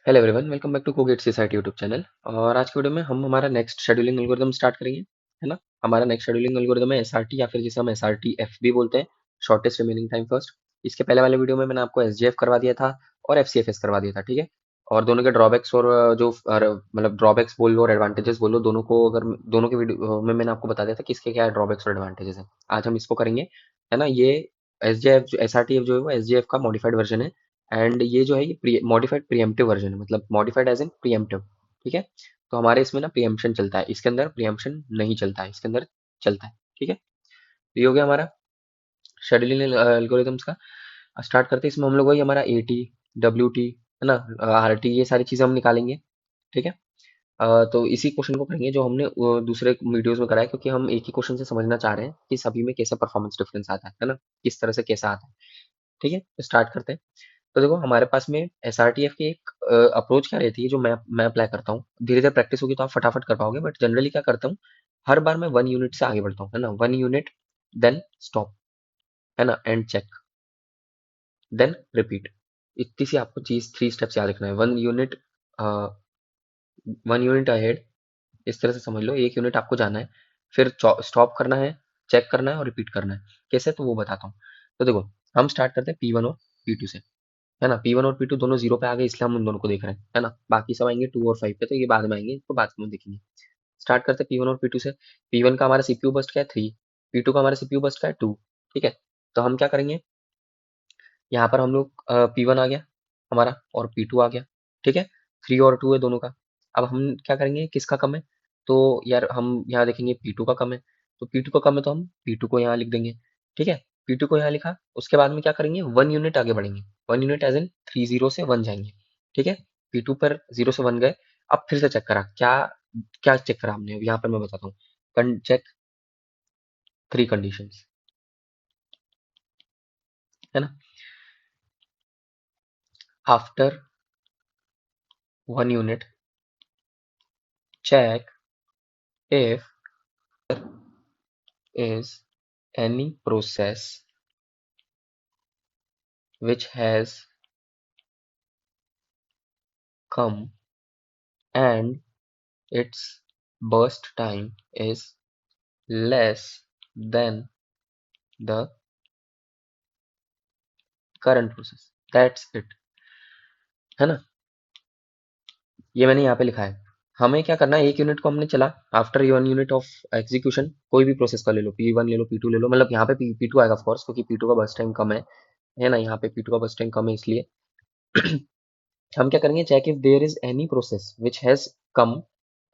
Hello everyone, welcome back to Cogate society YouTube channel. और आज की वीडियो में हम हमारा नेक्स्ट शेड्यूलिंग एल्गोरिदम स्टार्ट करेंगे, है ना। हमारा नेक्स्ट शेड्यूलिंग एल्गोरिदम है एसआरटी, या फिर जिसे हम एसआरटी एफ भी बोलते हैं, शॉर्टेस्ट रिमेनिंग टाइम फर्स्ट। इसके पहले वाले वीडियो में मैंने आपको एसजीएफ करवा दिया था और एफसीएफएस करवा दिया था, ठीक है। और दोनों के ड्रॉबैक्स और मतलब ड्रॉबैक्स बोल लो और एडवांटेजेस बोल लो, दोनों को अगर दोनों के वीडियो में मैंने आपको बता दिया था कि इसके क्या ड्रॉबैक्स और एडवांटेजेस हैं। आज हम इसको करेंगे, है ना। ये एसजीएफ एसआरटी एफ जो है वो एसजीएफ का मॉडिफाइड वर्जन है। एंड ये जो है ये मॉडिफाइड प्रीएम्प्टिव वर्जन है, मतलब मॉडिफाइड एज इन प्रीएम्प्टिव, ठीक है। तो हमारे इसमें ना प्रीएम्पशन चलता है, इसके अंदर प्रीएम्पशन नहीं चलता है, इसके अंदर चलता है, ठीक है। तो ये हो गया हमारा शेड्यूलिंग एल्गोरिथम्स का। स्टार्ट करते हैं। इसमें हम लोग वही हमारा एटी, डब्ल्यू टी, है ना, आर टी, ये सारी चीजें हम निकालेंगे, ठीक है। तो इसी क्वेश्चन को करेंगे जो हमने दूसरे वीडियोस में कराया, क्योंकि हम एक ही क्वेश्चन से समझना चाह रहे हैं कि सभी में कैसा परफॉर्मेंस डिफरेंस आता है ना, किस तरह से कैसा आता है, ठीक है। तो स्टार्ट करते हैं। तो देखो हमारे पास में एसआरटीएफ की एक अप्रोच क्या रहती है, जो मैं अप्लाई करता हूँ। धीरे धीरे प्रैक्टिस होगी तो आप फटाफट कर पाओगे, बट जनरली क्या करता हूँ, हर बार मैं 1 यूनिट से आगे बढ़ता हूँ, है ना। 1 यूनिट, देन स्टॉप, है ना, एंड चेक, देन रिपीट। इतनी सी आपको चीज 3 स्टेप्स याद रखना है। 1 यूनिट, 1 यूनिट अहेड, इस तरह से समझ लो। 1 यूनिट आपको जाना है, फिर स्टॉप करना है, चेक करना है और रिपीट करना है। कैसे, तो वो बताता हूँ। तो देखो, हम स्टार्ट करते हैं P1 और P2 से, है ना। P1 और P2 दोनों जीरो पे आ गए, इसलिए हम उन दोनों को देख रहे हैं, है ना। बाकी सब आएंगे 2 और 5 पे, तो ये बाद में आएंगे, इसको बाद में देखेंगे। स्टार्ट करते हैं P1 और P2 से। P1 का हमारा सीपीयू बस्ट क्या है, 3। P2 का हमारा सीपीयू बस्ट क्या है, 2, ठीक है। तो हम क्या करेंगे, यहाँ पर हम लोग P1 आ गया हमारा और P2 आ गया, ठीक है। 3 और 2 है दोनों का। अब हम क्या करेंगे, किसका कम है, तो यार हम यहाँ देखेंगे P2 का कम है। तो P2 का कम है तो हम P2 को यहाँ लिख देंगे, ठीक है। P2 को यहाँ लिखा, उसके बाद में क्या करेंगे, 1 यूनिट आगे बढ़ेंगे। 1 यूनिट एज इन 3 जीरो से 1 जाएंगे, ठीक है। P2 पर 0 से 1 गए। अब फिर से चेक करा, क्या क्या चेक करा हमने, यहाँ पर मैं बताता हूँ। चेक 3 कंडीशंस, है ना। After 1 unit, check if is any process which has come and its burst time is less than the current process. That's it, है ना। ये मैंने यहाँ पे लिखा है। हमें क्या करना है, 1 यूनिट को हमने चला, आफ्टर 1 यूनिट ऑफ एग्जीक्यूशन, कोई भी प्रोसेस का ले लो, P1 ले लो, P2 ले लो, मतलब यहाँ पे P2 आएगा ऑफ कोर्स, क्योंकि P2 का बर्स्ट टाइम कम है ना। यहाँ पे P2 का बर्स्ट टाइम कम है, इसलिए हम क्या करेंगे, check if there is any process which has come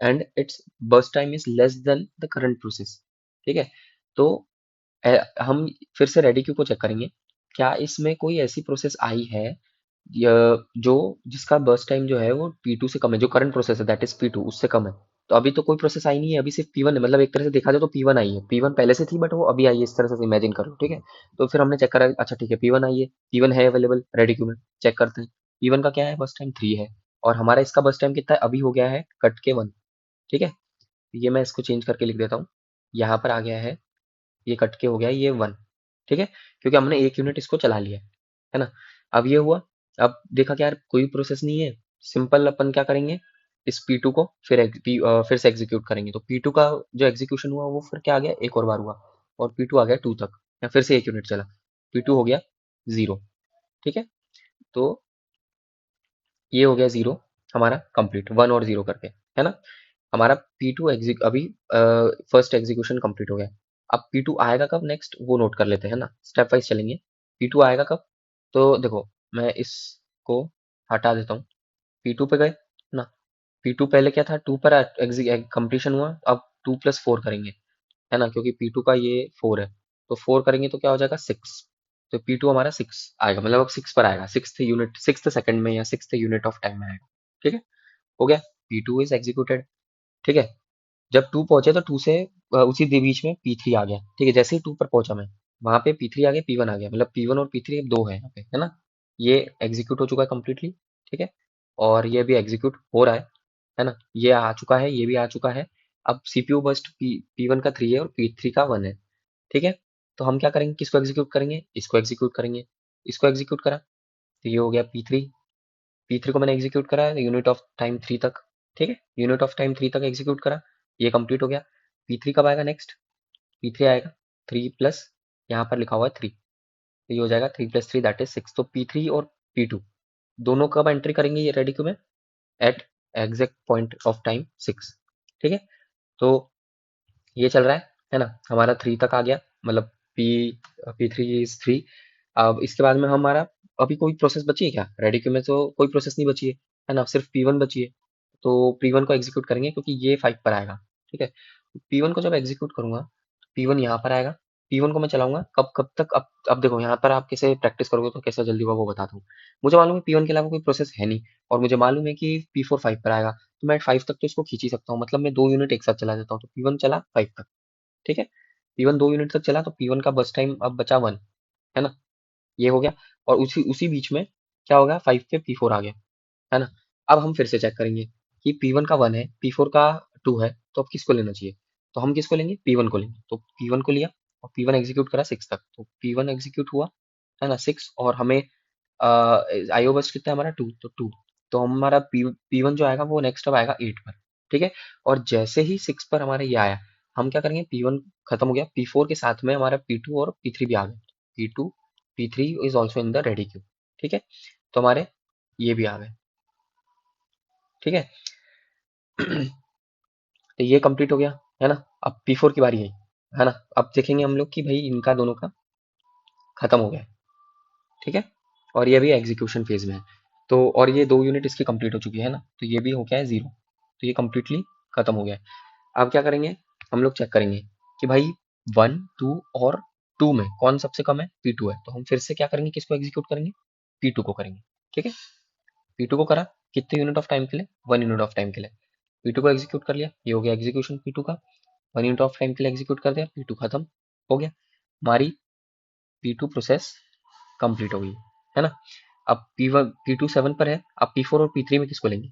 and its burst time is less than the current process, ठीक है। तो हम फिर से रेडी क्यू को चेक करेंगे, क्या इसमें कोई ऐसी प्रोसेस आई है या जो जिसका बर्स्ट टाइम जो है वो P2 से कम है, जो करंट प्रोसेस है दैट इज P2 उससे कम है। तो अभी तो कोई प्रोसेस आई नहीं है, अभी सिर्फ P1 है, मतलब एक तरह से देखा जाए तो P1 आई है। P1 पहले से थी बट वो अभी आई है, इस तरह से इमेजिन कर लो, ठीक है। तो फिर हमने चेक करा, अच्छा ठीक है P1 आई है, P1 है अवेलेबल रेडी क्यू में, चेक करते हैं। P1 का क्या है, बर्स्ट टाइम 3 है, और हमारा इसका बर्स्ट टाइम कितना है, अभी हो गया है कट के 1, ठीक है। ये मैं इसको चेंज करके लिख देता हूँ, यहाँ पर आ गया है, ये कट के हो गया है ये 1, ठीक है, क्योंकि हमने 1 यूनिट इसको चला लिया है ना। अब ये हुआ, अब देखा कि यार कोई प्रोसेस नहीं है, सिंपल अपन क्या करेंगे, इस P2 को फिर से एग्जीक्यूट करेंगे। तो P2 का जो एग्जीक्यूशन हुआ वो फिर क्या आ गया, एक और बार हुआ, और P2 आ गया 2 तक, या फिर से 1 यूनिट चला, P2 हो गया 0, ठीक है। तो ये हो गया 0 हमारा कंप्लीट, 1 और 0 करके, है ना। हमारा P2 अभी फर्स्ट एग्जीक्यूशन कंप्लीट हो गया। अब P2 आएगा कब नेक्स्ट, वो नोट कर लेते हैं, है ना, स्टेप वाइज चलेंगे। P2 आएगा कब, तो देखो मैं इसको हटा देता हूँ। P2 पे गए ना, P2 पहले क्या था, 2 पर कंप्लीशन हुआ, अब 2 + 4 करेंगे, है ना, क्योंकि P2 का ये 4 है, तो 4 करेंगे तो क्या हो जाएगा 6। तो P2 हमारा 6 आएगा, मतलब अब 6 पर आएगा, 6th यूनिट, 6th सेकंड में या 6th यूनिट ऑफ टाइम में आएगा, ठीक है। हो गया, P2 इज एग्जीक्यूटेड, ठीक है। जब 2 पहुंचे तो 2 से उसी बीच में P3 आ गया, ठीक है। जैसे ही 2 पर पहुंचा मैं, वहां पे P3 आ गया, P1 आ गया, मतलब P1 और P3 अब 2 है यहाँ पे, है ना। ये एग्जीक्यूट हो चुका है कंप्लीटली, ठीक है। और ये भी एग्जीक्यूट हो रहा है ना। ये आ चुका है, ये भी आ चुका है। अब सीपीयू बस्ट P1 का 3 है और P3 का 1 है, ठीक है। तो हम क्या करेंगे, किसको एग्जीक्यूट करेंगे, इसको एग्जीक्यूट करेंगे। इसको एग्जीक्यूट करा तो ये हो गया P3, P3 को मैंने एग्जीक्यूट करा यूनिट ऑफ टाइम 3 तक, ठीक है, यूनिट ऑफ टाइम 3 तक एग्जीक्यूट करा, ये कंप्लीट हो गया। P3 कब आएगा नेक्स्ट? P3 आएगा 3 प्लस, यहाँ पर लिखा हुआ है 3, तो ये हो जाएगा 3 + 3 दैट इज 6। तो P3 और P2 दोनों कब एंट्री करेंगे ये रेडी क्यू में? At exact point of time 6, ठीक है। तो ये चल रहा है ना, हमारा 3 तक आ गया, मतलब पी P3 इज 3। अब इसके बाद में हमारा अभी कोई प्रोसेस बची है क्या? रेडी क्यू में तो कोई प्रोसेस नहीं बची है ना, सिर्फ P1 बची है। तो P1 को एग्जीक्यूट करेंगे क्योंकि ये 5 पर आएगा, ठीक है। P1 को जब एग्जीक्यूट करूंगा तो P1 यहाँ पर आएगा। P1 को मैं चलाऊंगा कब तक? अब देखो यहाँ पर आप कैसे प्रैक्टिस करोगे तो कैसे जल्दी होगा वो बताता हूँ। मुझे मालूम है P1 के अलावा कोई प्रोसेस है नहीं, और मुझे मालूम है कि P4 5 पर आएगा, तो मैं 5 तक तो इसको खींच ही सकता हूँ, मतलब मैं 2 यूनिट एक साथ चला देता हूँ। तो P1 चला 5 तक, ठीक है। P1 2 यूनिट तक चला तो P1 का बस टाइम अब बचा 1, है ना, ये हो गया। और उसी उसी बीच में क्या हो गया, 5 पे P4 आ गया, है ना। अब हम फिर से चेक करेंगे कि P1 का 1 है, P4 का 2 है, तो अब किसको लेना चाहिए? तो हम किसको लेंगे? P1 को लेंगे। तो P1 को लिया और P1 एग्जीक्यूट करा 6 तक, तो P1 एग्जीक्यूट हुआ, है ना, 6। और हमें आईओ बस कितना है हमारा? 2, तो 2। तो हमारा P1 जो आएगा वो नेक्स्ट अब आएगा 8 पर, ठीक है। और जैसे ही 6 पर हमारे ये आया, हम क्या करेंगे, P1 खत्म हो गया, P4 के साथ में हमारा P2 और P3 भी आ गए। P2 P3 is also in the ready queue, ठीक है। तो हमारे ये भी आ गए, ठीक है। तो ये कंप्लीट हो गया, है ना। अब P4 की बारी है ना। अब देखेंगे हम लोग कि भाई इनका दोनों का खत्म हो गया है, ठीक है। और ये भी एग्जीक्यूशन फेज में है। तो और ये 2 यूनिट इसकी कंप्लीट हो चुकी है ना, तो ये भी हो गया है 0। तो ये कंप्लीटली खत्म हो गया है। अब क्या करेंगे, हम लोग चेक करेंगे कि भाई 1 2 और 2 में कौन सबसे कम है? P2 है। तो हम फिर से क्या करेंगे, किसको एग्जीक्यूट करेंगे? P2 को करेंगे, ठीक है। P2 को करा कितने यूनिट ऑफ टाइम के लिए? 1 यूनिट ऑफ टाइम के लिए। P2 को एग्जीक्यूट कर लिया, ये हो गया एग्जीक्यूशन P2 का। 1 यूनिट ऑफ टाइम के लिए एग्जीक्यूट कर दिया, P2 खत्म हो गया। हमारी P2 प्रोसेस कंप्लीट हो गई, है ना। अब P2 7 पर है, अब P4 और P3 में किसको लेंगे?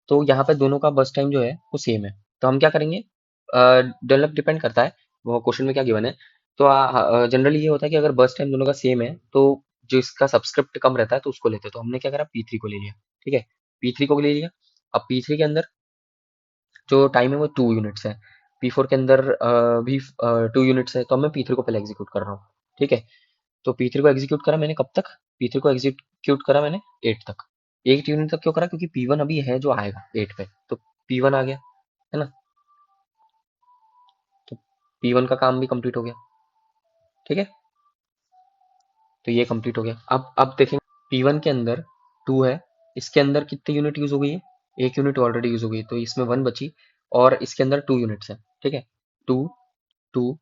तो यहाँ पे दोनों का बस टाइम जो है वो सेम है, तो हम क्या करेंगे, डेवलप डिपेंड करता है वो क्वेश्चन में क्या गिवन है। तो जनरली ये होता है कि अगर बस टाइम दोनों का सेम है तो जो इसका सबस्क्रिप्ट कम रहता है तो उसको लेते हैं। तो हमने क्या करा, P3 को ले लिया, ठीक है। P3 को ले लिया। अब P3 के अंदर जो टाइम है वो 2 यूनिट्स है, P4 के अंदर भी 2 यूनिट्स है, तो मैं P3 को पहले एग्जीक्यूट कर रहा हूँ, ठीक है। तो P3 को एग्जीक्यूट करा मैंने कब तक? P3 को एग्जीक्यूट करा मैंने 8 तक। 8 यूनिट तक क्यों करा? क्योंकि P1 अभी है जो आएगा 8 पे, तो P1 आ गया, है ना। तो P1 का काम भी कंप्लीट हो गया, ठीक है। तो ये कंप्लीट हो गया। अब देखेंगे P1 के अंदर 2 है, इसके अंदर कितनी यूनिट यूज हो गई है? 1 यूनिट ऑलरेडी यूज हो गई, तो इसमें 1 बची, और इसके अंदर 2 यूनिट्स है, ठीक है। 2 2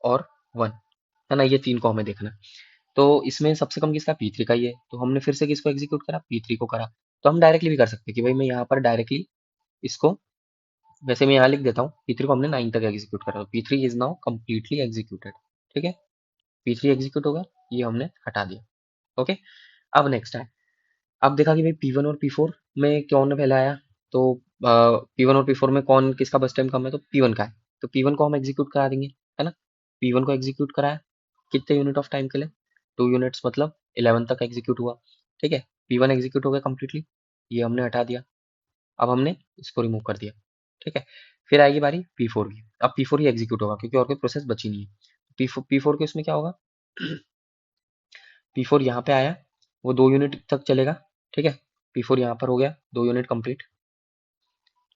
और 1, है ना, ये 3 को हमें देखना है। तो इसमें सबसे कम किसका? P3 का ही है, तो हमने फिर से किसको एग्जीक्यूट करा? P3 को करा। तो हम डायरेक्टली भी कर सकते हैं कि भाई मैं यहाँ पर डायरेक्टली इसको, वैसे मैं यहाँ लिख देता हूँ, P3 को हमने 9 तक एग्जीक्यूट करा, तो P3 is now completely executed, ठीक है। P3 एग्जीक्यूट होगा, ये हमने हटा दिया, ओके। अब नेक्स्ट है, अब देखा कि भाई P1 और P4 में कौन पहले आया, तो P1 और P4 में कौन किसका बस टाइम कम है? तो P1 का है, तो P1 को हम एग्जीक्यूट करा देंगे, है ना। P1 को एग्जीक्यूट कराया कितने यूनिट ऑफ टाइम के लिए? 2 यूनिट्स, मतलब 11 तक एग्जीक्यूट हुआ, ठीक है। P1 एग्जीक्यूट हो गया कंप्लीटली, ये हमने हटा दिया। अब हमने इसको रिमूव कर दिया, ठीक है। फिर आएगी बारी P4 की, अब P4 ही एग्जीक्यूट होगा क्योंकि और कोई प्रोसेस बची नहीं है। P4 के उसमें क्या होगा, P4 यहाँ पे आया, वो 2 यूनिट तक चलेगा, ठीक है। P4 यहाँ पर हो गया, 2 यूनिट कंप्लीट,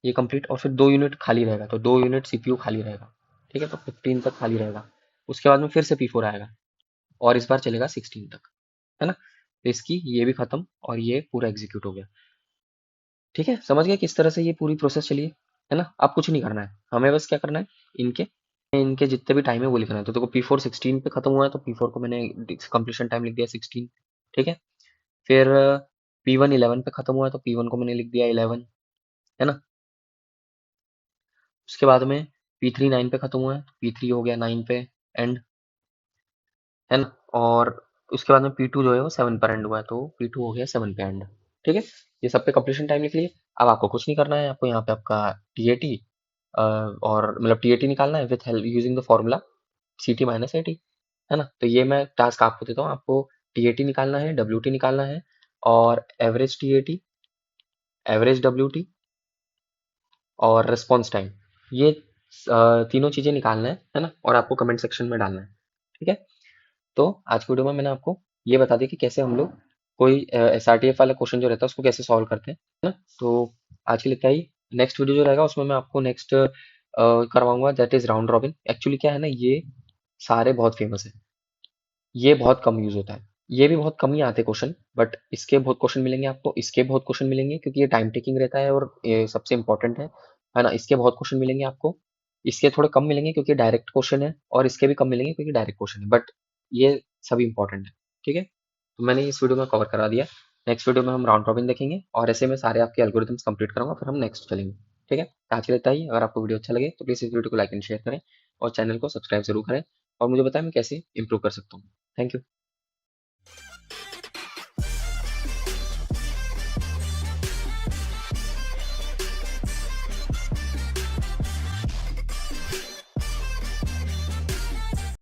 ये कंप्लीट, और फिर 2 यूनिट खाली रहेगा, तो 2 यूनिट सीपीयू खाली रहेगा, ठीक है। तो 15 तक खाली रहेगा। उसके बाद में फिर से P4 आएगा, और इस बार चलेगा 16 तक, है ना। तो इसकी ये भी खत्म, और ये पूरा एग्जीक्यूट हो गया, ठीक है। समझ गए किस तरह से ये पूरी प्रोसेस चली है ना। अब कुछ नहीं करना है, हमें बस क्या करना है, इनके इनके जितने भी टाइम है वो लिखना है। तो देखो P4 16 पे खत्म हुआ है, तो P4 को मैंने कंप्लीशन टाइम लिख दिया 16, ठीक है। फिर P1 11 पे खत्म हुआ है, तो P1 को मैंने लिख दिया 11, है ना। उसके बाद में P3 9 पे खत्म हुआ है, तो P3 हो गया 9 पे एंड, है ना। और उसके बाद में P2 जो है वो 7 पर एंड हुआ है, तो P2 हो गया 7 पे एंड, ठीक है। ये सब पे कंप्लीशन टाइम लिख लिए। अब आपको कुछ नहीं करना है, आपको यहाँ पे आपका TAT और मतलब TAT निकालना है with help using the formula CT minus AT, है ना। तो ये मैं टास्क आपको देता हूँ, आपको TAT निकालना है, WT निकालना है, और एवरेज TAT एवरेज WT और रिस्पॉन्स टाइम, ये तीनों चीजें निकालना है ना, और आपको कमेंट सेक्शन में डालना है। ठीक है, तो आज की वीडियो में मैंने आपको ये बता दिया कि कैसे हम लोग कोई SRTF वाला क्वेश्चन जो रहता है उसको कैसे सॉल्व करते हैं, है ना। तो आज के लिए इतना ही। नेक्स्ट वीडियो जो रहेगा उसमें मैं आपको नेक्स्ट करवाऊंगा, that is round robin. Actually क्या है ना, ये सारे बहुत फेमस है, ये बहुत कम यूज होता है, ये भी बहुत कम ही आते क्वेश्चन, बट इसके बहुत क्वेश्चन मिलेंगे आपको, इसके बहुत क्वेश्चन मिलेंगे क्योंकि ये टाइम टेकिंग रहता है और ये सबसे इंपॉर्टेंट है ना। इसके बहुत क्वेश्चन मिलेंगे आपको, इसके थोड़े कम मिलेंगे क्योंकि डायरेक्ट क्वेश्चन है, और इसके भी कम मिलेंगे क्योंकि डायरेक्ट क्वेश्चन है, बट ये सभी इंपॉर्टेंट है। ठीक है, तो मैंने इस वीडियो में कवर करा दिया। नेक्स्ट वीडियो में हम राउंड रॉबिन देखेंगे और ऐसे में सारे आपके एल्गोरिथम्स कंप्लीट करूंगा, फिर हम नेक्स्ट चलेंगे। ठीक है, आज के लिए इतना ही। अगर आपको वीडियो अच्छा लगे तो प्लीज़ इस वीडियो को लाइक एंड शेयर करें और चैनल को सब्सक्राइब जरूर करें, और मुझे बताएं मैं कैसे इंप्रूव कर सकता हूँ। Thank you.